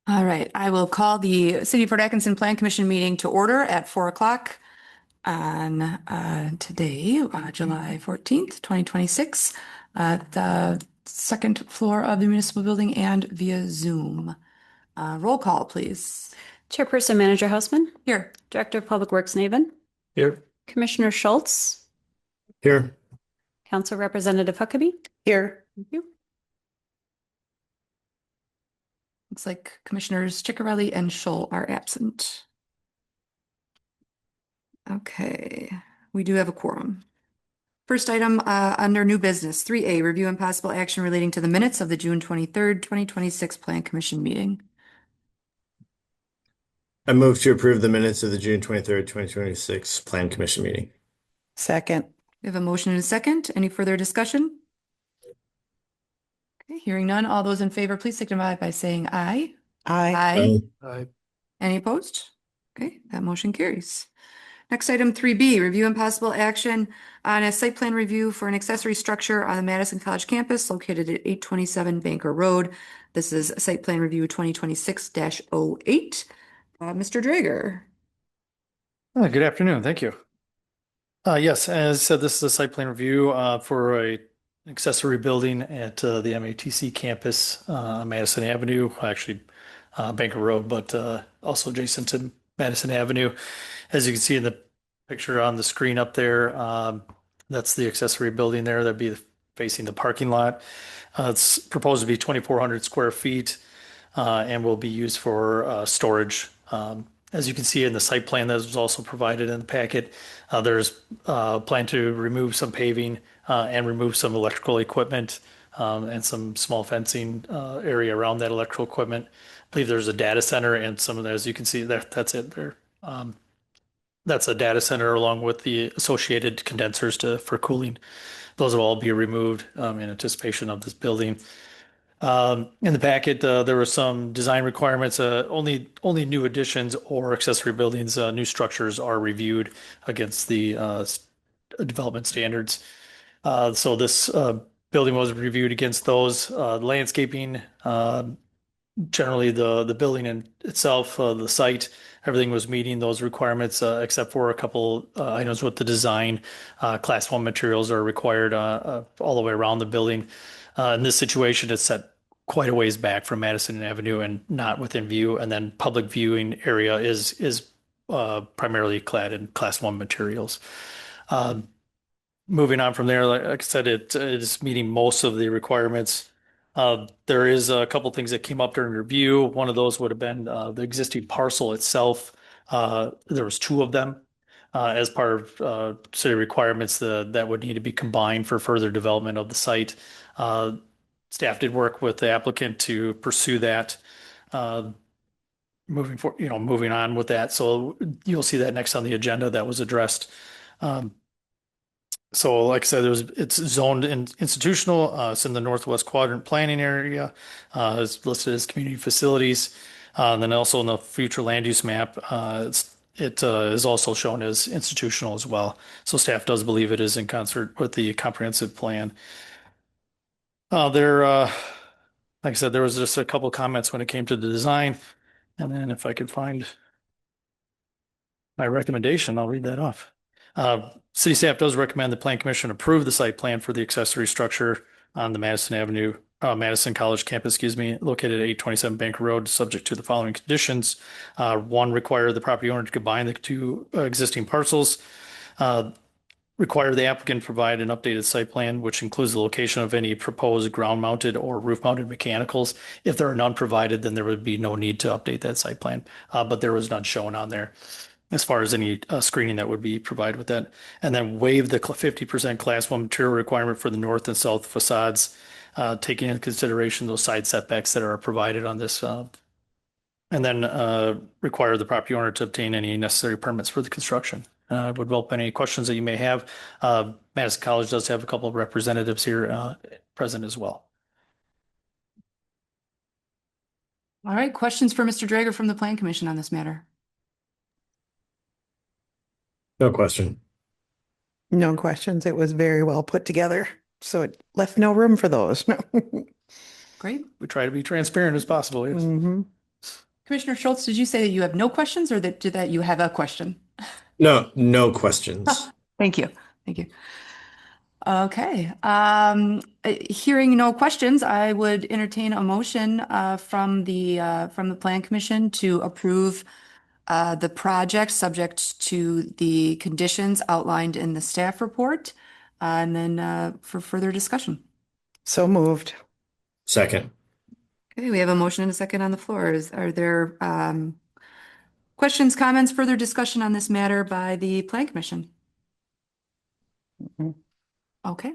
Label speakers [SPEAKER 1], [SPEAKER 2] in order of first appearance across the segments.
[SPEAKER 1] All right, I will call the City of Fort Atkinson Plan Commission meeting to order at 4 o'clock on today, July 14th, 2026, at the second floor of the municipal building and via Zoom. Roll call, please.
[SPEAKER 2] Chairperson Manager Hausman,
[SPEAKER 1] Here.
[SPEAKER 2] Director of Public Works Naven,
[SPEAKER 3] Here.
[SPEAKER 2] Commissioner Schultz,
[SPEAKER 3] Here.
[SPEAKER 2] Council Representative Huckabee.
[SPEAKER 1] Here.
[SPEAKER 2] Thank you.
[SPEAKER 1] Looks like Commissioners Ciccarelli and Scholl are absent. Okay, we do have a quorum. First item under new business, 3A, review and possible action relating to the minutes of the June 23rd, 2026 Plan Commission meeting.
[SPEAKER 3] I move to approve the minutes of the June 23rd, 2026 Plan Commission meeting.
[SPEAKER 4] Second.
[SPEAKER 1] We have a motion and a second. Any further discussion? Okay, hearing none. All those in favor, please signify by saying aye.
[SPEAKER 4] Aye.
[SPEAKER 3] Aye.
[SPEAKER 1] Any opposed? Okay, that motion carries. Next item 3B, review and possible action on a site plan review for an accessory structure on the Madison College campus located at 827 Banker Road. This is site plan review 2026-08. Mr. Drager.
[SPEAKER 5] Good afternoon. Thank you. Yes, as said, this is a site plan review for an accessory building at the MATC campus on Madison Avenue, actually Banker Road, but also adjacent to Madison Avenue. As you can see in the picture on the screen up there, that's the accessory building there. That'd be facing the parking lot. It's proposed to be 2,400 square feet and will be used for storage. As you can see in the site plan that was also provided in the packet, there's a plan to remove some paving and remove some electrical equipment and some small fencing area around that electrical equipment. I believe there's a data center and some of that, as you can see there, that's it there. That's a data center along with the associated condensers for cooling. Those will all be removed in anticipation of this building. In the packet, there were some design requirements. Only new additions or accessory buildings, new structures are reviewed against the development standards. So this building was reviewed against those. Landscaping, generally the building in itself, the site, everything was meeting those requirements except for a couple items with the design. Class 1 materials are required all the way around the building. In this situation, it's set quite a ways back from Madison Avenue and not within view. And then public viewing area is primarily clad in Class 1 materials. Moving on from there, like I said, it is meeting most of the requirements. There is a couple things that came up during review. One of those would have been the existing parcel itself. There was two of them as part of city requirements that would need to be combined for further development of the site. Staff did work with the applicant to pursue that. Moving on with that. So you'll see that next on the agenda that was addressed. So like I said, it's zoned institutional. It's in the Northwest Quadrant planning area. It's listed as community facilities. Then also in the future land use map, it is also shown as institutional as well. So staff does believe it is in concert with the comprehensive plan. Like I said, there was just a couple comments when it came to the design. And then if I could find my recommendation, I'll read that off. City staff does recommend the Plan Commission approve the site plan for the accessory structure on the Madison College campus, located at 827 Banker Road, subject to the following conditions. One, require the property owner to combine the two existing parcels. Require the applicant provide an updated site plan, which includes the location of any proposed ground-mounted or roof-mounted mechanicals. If there are none provided, then there would be no need to update that site plan, but there was none shown on there as far as any screening that would be provided with that. And then waive the 50% Class 1 material requirement for the north and south facades, taking into consideration those side setbacks that are provided on this. And then require the property owner to obtain any necessary permits for the construction. Would welcome any questions that you may have. Madison College does have a couple of representatives here present as well.
[SPEAKER 1] All right, questions for Mr. Drager from the Plan Commission on this matter?
[SPEAKER 3] No question.
[SPEAKER 4] No questions. It was very well put together, so it left no room for those.
[SPEAKER 1] Great.
[SPEAKER 5] We try to be transparent as possible. Yes.
[SPEAKER 4] Mhm.
[SPEAKER 1] Commissioner Schultz, did you say that you have no questions or that you have a question?
[SPEAKER 3] No, no questions.
[SPEAKER 1] Thank you. Thank you. Okay. Hearing no questions, I would entertain a motion from the Plan Commission to approve the project subject to the conditions outlined in the staff report, and then for further discussion.
[SPEAKER 4] So moved.
[SPEAKER 3] Second.
[SPEAKER 1] Okay, we have a motion and a second on the floor. Are there questions, comments, further discussion on this matter by the Plan Commission?
[SPEAKER 4] Mhm.
[SPEAKER 1] Okay.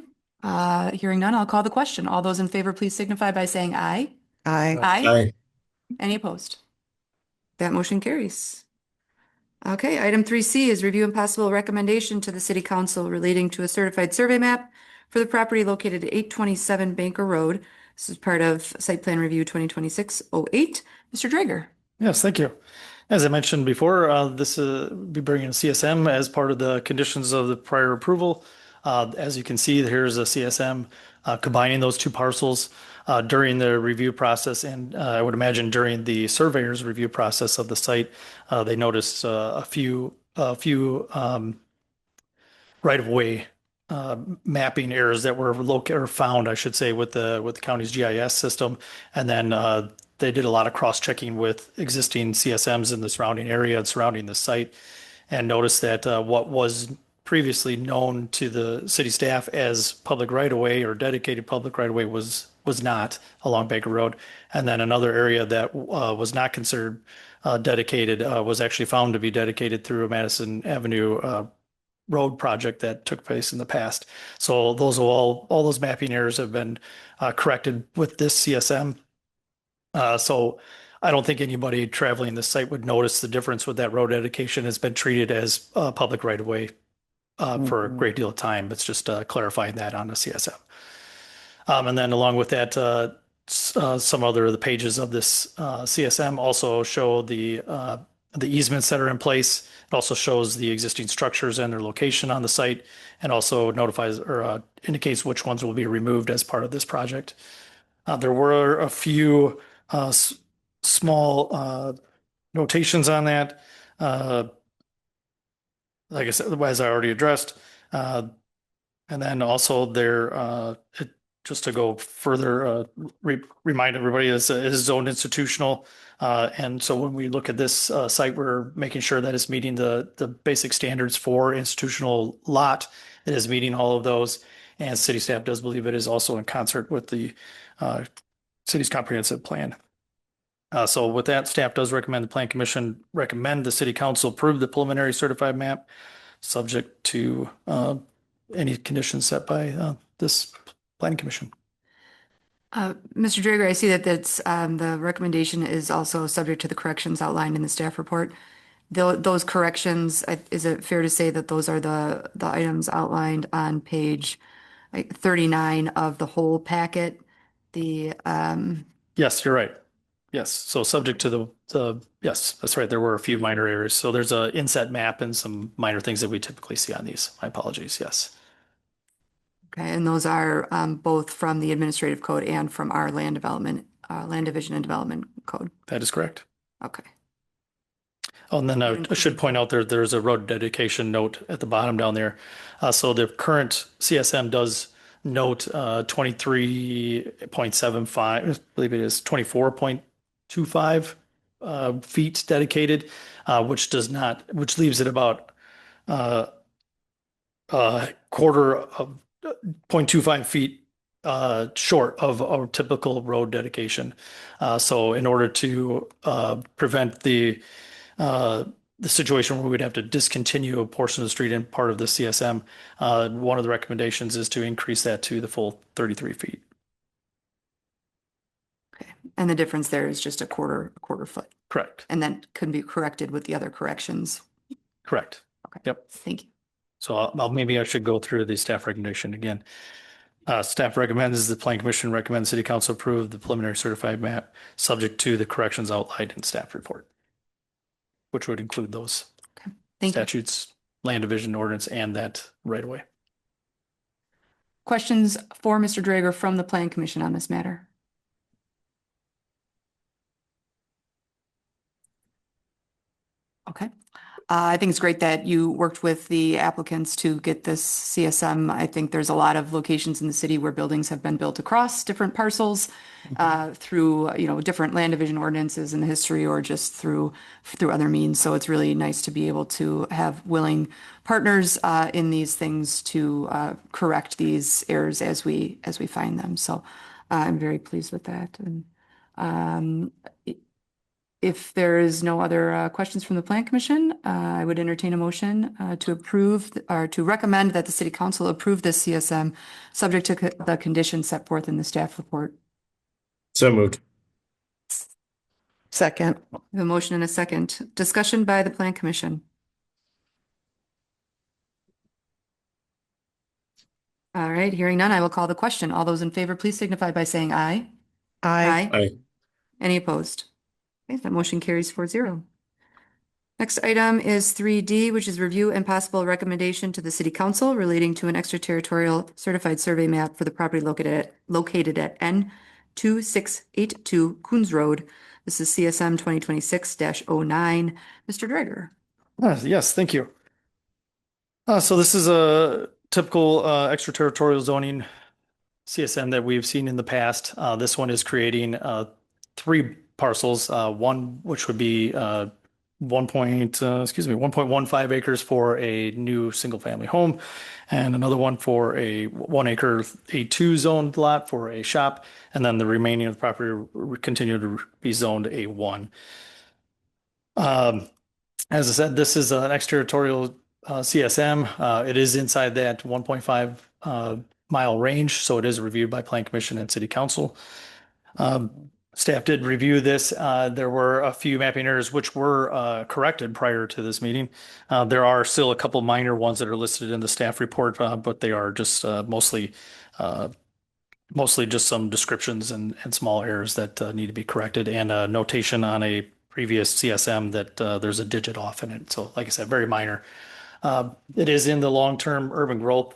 [SPEAKER 1] Hearing none, I'll call the question. All those in favor, please signify by saying aye.
[SPEAKER 4] Aye.
[SPEAKER 1] Aye.
[SPEAKER 3] Aye.
[SPEAKER 1] Any opposed? That motion carries. Okay, item 3C is review and possible recommendation to the City Council relating to a certified survey map for the property located at 827 Banker Road. This is part of Site Plan Review 2026-08. Mr. Drager.
[SPEAKER 5] Yes, thank you. As I mentioned before, this be bringing a CSM as part of the conditions of the prior approval. As you can see, here's a CSM combining those two parcels during the review process, and I would imagine during the surveyor's review process of the site, they noticed a few right-of-way mapping errors that were located or found, I should say, with the county's GIS system, and then they did a lot of cross-checking with existing CSMs in the surrounding area and surrounding the site, and noticed that what was previously known to the city staff as public right-of-way or dedicated public right-of-way was not along Baker Road, and then another area that was not considered dedicated was actually found to be dedicated through a Madison Avenue road project that took place in the past. So those all those mapping errors have been corrected with this CSM. So I don't think anybody traveling this site would notice the difference with that road dedication. Has been treated as public right of way for a great deal of time. It's just clarifying that on the CSM. And then along with that, some other of the pages of this CSM also show the easements that are in place. It also shows the existing structures and their location on the site, and also notifies or indicates which ones will be removed as part of this project. There were a few small notations on that. Like I said, as I already addressed. And then also there, just to go further, remind everybody, is zoned institutional. And so when we look at this site, we're making sure that it's meeting the basic standards for institutional lot. It is meeting all of those. And city staff does believe it is also in concert with the city's comprehensive plan. So with that, staff does recommend the Plan Commission recommend the City Council approve the preliminary certified map, subject to any conditions set by this Planning Commission.
[SPEAKER 1] Mr. Drager, I see that the recommendation is also subject to the corrections outlined in the staff report. Those corrections, is it fair to say that those are the items outlined on page 39 of the whole packet?
[SPEAKER 5] Yes, you're right. Yes, so subject to yes, that's right. There were a few minor errors. So there's a inset map and some minor things that we typically see on these. My apologies. Yes.
[SPEAKER 1] Okay, and those are both from the administrative code and from our land division and development code.
[SPEAKER 5] That is correct.
[SPEAKER 1] Okay.
[SPEAKER 5] Oh, and then I should point out there's a road dedication note at the bottom down there. So the current CSM does note 23.75, I believe it is 24.25 feet dedicated, which leaves it about quarter of 0.25 feet short of a typical road dedication. So in order to prevent the situation where we'd have to discontinue a portion of the street and part of the CSM, one of the recommendations is to increase that to the full 33 feet.
[SPEAKER 1] Okay, and the difference there is just a quarter foot,
[SPEAKER 5] Correct.
[SPEAKER 1] and then can be corrected with the other corrections.
[SPEAKER 5] Correct.
[SPEAKER 1] Okay.
[SPEAKER 5] Yep.
[SPEAKER 1] Thank you.
[SPEAKER 5] So maybe I should go through the staff recommendation again. Staff recommends the Plan Commission recommends City Council approve the preliminary certified map subject to the corrections outlined in staff report, which would include those
[SPEAKER 1] Thank you.
[SPEAKER 5] statutes, land division ordinance, and that right away.
[SPEAKER 1] Questions for Mr. Drager from the Plan Commission on this matter? I think it's great that you worked with the applicants to get this CSM. I think there's a lot of locations in the city where buildings have been built across different parcels through, different land division ordinances in the history or just through other means. So it's really nice to be able to have willing partners in these things to correct these errors as we find them. So I'm very pleased with that. And um, if there is no other questions from the Plan Commission, I would entertain a motion to approve or to recommend that the City Council approve this CSM subject to the conditions set forth in the staff report.
[SPEAKER 3] So moved.
[SPEAKER 4] Second.
[SPEAKER 1] We have a motion and a second. Discussion by the Plan Commission. All right, hearing none, I will call the question. All those in favor, please signify by saying aye.
[SPEAKER 4] Aye.
[SPEAKER 3] Aye.
[SPEAKER 1] Any opposed? Okay, that motion carries 4-0. Next item is 3D, which is review and possible recommendation to the City Council relating to an extraterritorial certified survey map for the property located at N2682 Coons Road. This is CSM 2026-09. Mr. Dreger.
[SPEAKER 5] Yes, thank you. So this is a typical extraterritorial zoning CSM that we've seen in the past. This one is creating 3 parcels, one which would be 1.15 acres for a new single family home, and another one for a 1 acre A2 zoned lot for a shop, and then the remaining of the property would continue to be zoned A1. As I said, this is an extraterritorial CSM. It is inside that 1.5 mile range, so it is reviewed by Plan Commission and City Council. Staff did review this. There were a few mapping errors which were corrected prior to this meeting. There are still a couple minor ones that are listed in the staff report, but they are just mostly just some descriptions and small errors that need to be corrected, and a notation on a previous CSM that there's a digit off in it. So like I said, very minor. It is in the long-term urban growth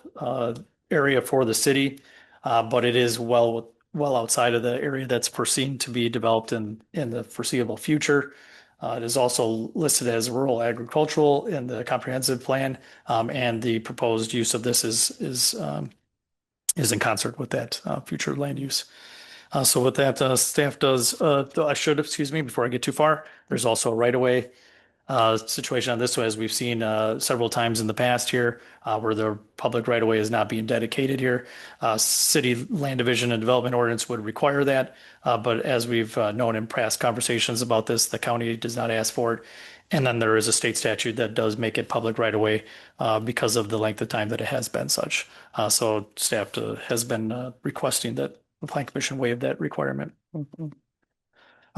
[SPEAKER 5] area for the city, but it is well outside of the area that's foreseen to be developed in the foreseeable future. It is also listed as rural agricultural in the comprehensive plan, and the proposed use of this is in concert with that future land use. So with that, staff does, I should, excuse me, before I get too far, there's also a right-of-way situation on this one, as we've seen several times in the past here, where the public right-of-way is not being dedicated here. City Land Division and Development Ordinance would require that, but as we've known in past conversations about this, the county does not ask for it. And then there is a state statute that does make it public right-of-way because of the length of time that it has been such. So staff has been requesting that the Plan Commission waive that requirement.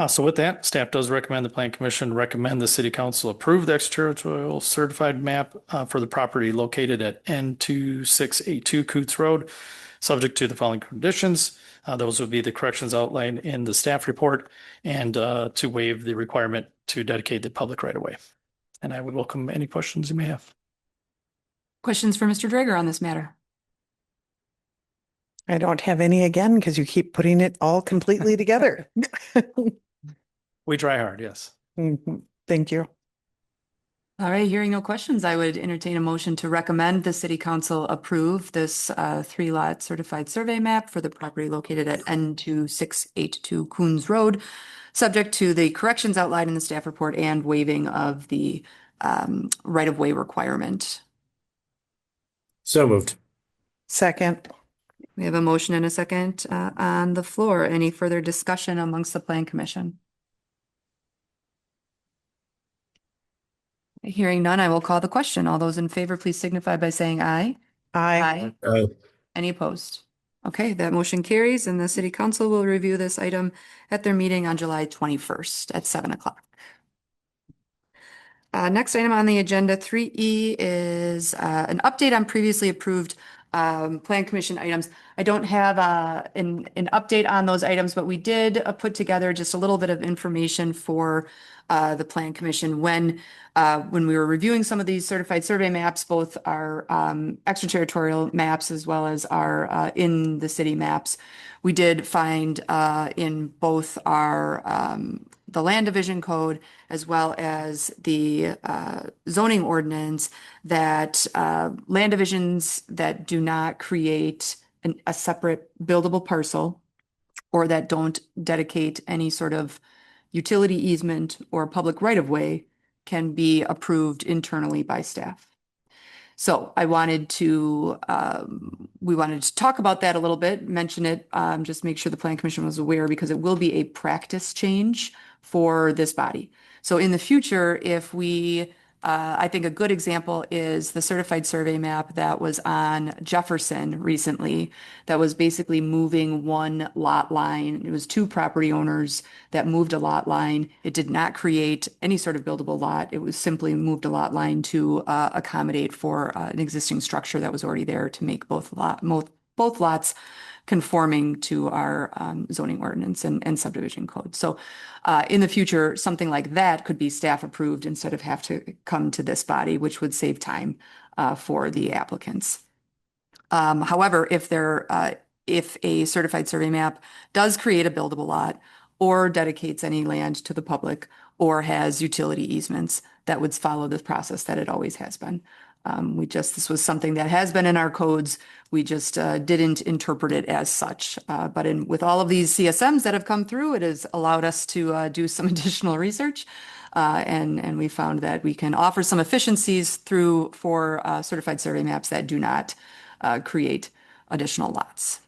[SPEAKER 5] So with that, staff does recommend the Plan Commission recommend the City Council approve the extraterritorial certified map for the property located at N2682 Coots Road, subject to the following conditions. Those would be the corrections outlined in the staff report, and to waive the requirement to dedicate the public right-of-way. And I would welcome any questions you may have.
[SPEAKER 1] Questions for Mr. Dreger on this matter?
[SPEAKER 4] I don't have any again because you keep putting it all completely together.
[SPEAKER 5] We try hard, yes.
[SPEAKER 4] Mhm. Thank you.
[SPEAKER 1] All right, hearing no questions, I would entertain a motion to recommend the City Council approve this 3-lot certified survey map for the property located at N2682 Coons Road, subject to the corrections outlined in the staff report and waiving of the right-of-way requirement.
[SPEAKER 3] So moved.
[SPEAKER 4] Second.
[SPEAKER 1] We have a motion and a second on the floor. Any further discussion amongst the Plan Commission? Hearing none, I will call the question. All those in favor, please signify by saying aye.
[SPEAKER 4] Aye.
[SPEAKER 3] Aye.
[SPEAKER 1] Any opposed? Okay, that motion carries, and the City Council will review this item at their meeting on July 21st at 7 o'clock. Next item on the agenda, 3E, is an update on previously approved Plan Commission items. I don't have an update on those items, but we did put together just a little bit of information for the Plan Commission when we were reviewing some of these certified survey maps, both our extraterritorial maps as well as our in the city maps. We did find in both our the land division code as well as the zoning ordinance that land divisions that do not create a separate buildable parcel or that don't dedicate any sort of utility easement or public right-of-way can be approved internally by staff. So I wanted to, we wanted to talk about that a little bit, mention it, just make sure the Plan Commission was aware because it will be a practice change for this body. So in the future, if we, I think a good example is the certified survey map that was on Jefferson recently, that was basically moving one lot line. It was two property owners that moved a lot line. It did not create any sort of buildable lot. It was simply moved a lot line to accommodate for an existing structure that was already there to make both lots conforming to our zoning ordinance and subdivision code. So in the future, something like that could be staff approved instead of have to come to this body, which would save time for the applicants. However, if a certified survey map does create a buildable lot or dedicates any land to the public or has utility easements, that would follow the process that it always has been. This was something that has been in our codes. We just didn't interpret it as such. But with all of these CSMs that have come through, it has allowed us to do some additional research. And we found that we can offer some efficiencies for certified survey maps that do not create additional lots.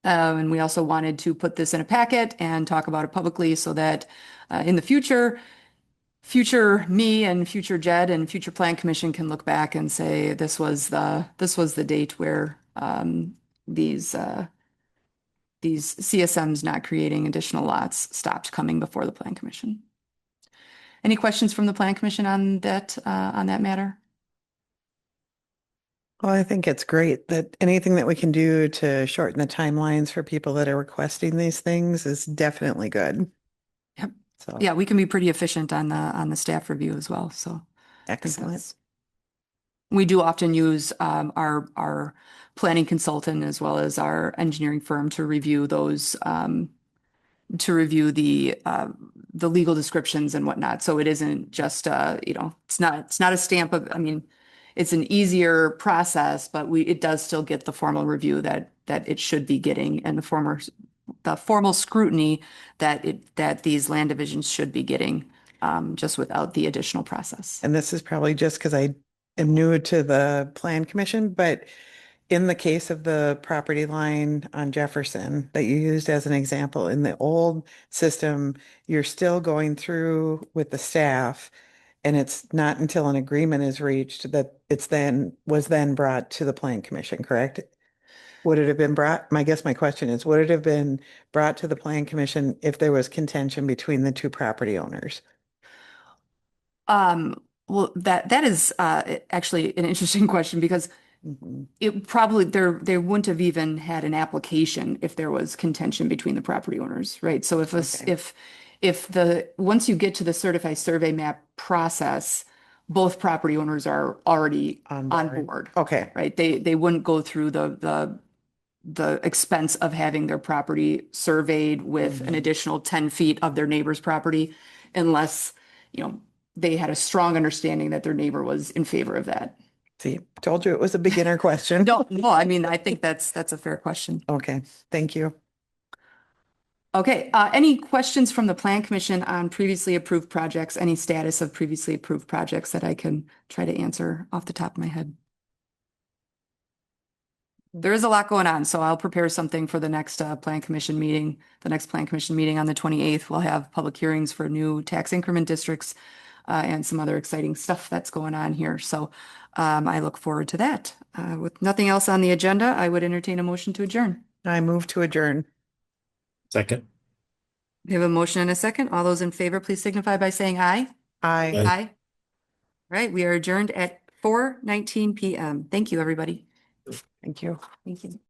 [SPEAKER 1] And we also wanted to put this in a packet and talk about it publicly so that in the future me and future Jed and future Plan Commission can look back and say this was the date where these CSMs not creating additional lots stopped coming before the Plan Commission. Any questions from the Plan Commission on that matter?
[SPEAKER 4] Well, I think it's great that anything that we can do to shorten the timelines for people that are requesting these things is definitely good.
[SPEAKER 1] Yep.
[SPEAKER 4] So,
[SPEAKER 1] Yeah, we can be pretty efficient on the staff review as well. So I think
[SPEAKER 4] excellent.
[SPEAKER 1] we do often use our planning consultant as well as our engineering firm to review those to review the legal descriptions and whatnot. So it isn't just it's not a stamp of, I mean, it's an easier process, but it does still get the formal review that it should be getting and the formal scrutiny that these land divisions should be getting, just without the additional process.
[SPEAKER 4] And this is probably just because I am new to the Plan Commission, but in the case of the property line on Jefferson that you used as an example, in the old system, you're still going through with the staff, and it's not until an agreement is reached that was then brought to the Plan Commission, correct? Would it have been brought? My question is, would it have been brought to the Plan Commission if there was contention between the two property owners?
[SPEAKER 1] Well, that is actually an interesting question because
[SPEAKER 4] Mhm.
[SPEAKER 1] it probably they wouldn't have even had an application if there was contention between the property owners, right? So
[SPEAKER 4] Okay.
[SPEAKER 1] once you get to the certified survey map process, both property owners are already
[SPEAKER 4] On
[SPEAKER 1] on
[SPEAKER 4] board.
[SPEAKER 1] board,
[SPEAKER 4] Okay,
[SPEAKER 1] right? They wouldn't go through the expense of having their property surveyed with an
[SPEAKER 4] Mhm.
[SPEAKER 1] additional 10 feet of their neighbor's property unless, they had a strong understanding that their neighbor was in favor of that.
[SPEAKER 4] see, told you it was a beginner question.
[SPEAKER 1] No, I mean, I think that's a fair question.
[SPEAKER 4] Okay, thank you.
[SPEAKER 1] Okay, any questions from the Plan Commission on previously approved projects, any status of previously approved projects that I can try to answer off the top of my head? There is a lot going on, so I'll prepare something for the next Plan Commission meeting. The next Plan Commission meeting on the 28th, we'll have public hearings for new tax increment districts and some other exciting stuff that's going on here. So I look forward to that. With nothing else on the agenda, I would entertain a motion to adjourn.
[SPEAKER 4] I move to adjourn.
[SPEAKER 3] Second.
[SPEAKER 1] We have a motion and a second. All those in favor, please signify by saying aye.
[SPEAKER 4] Aye.
[SPEAKER 3] Aye.
[SPEAKER 1] Aye. Right, we are adjourned at 4:19 p.m. Thank you, everybody.
[SPEAKER 4] Thank you.
[SPEAKER 1] Thank you.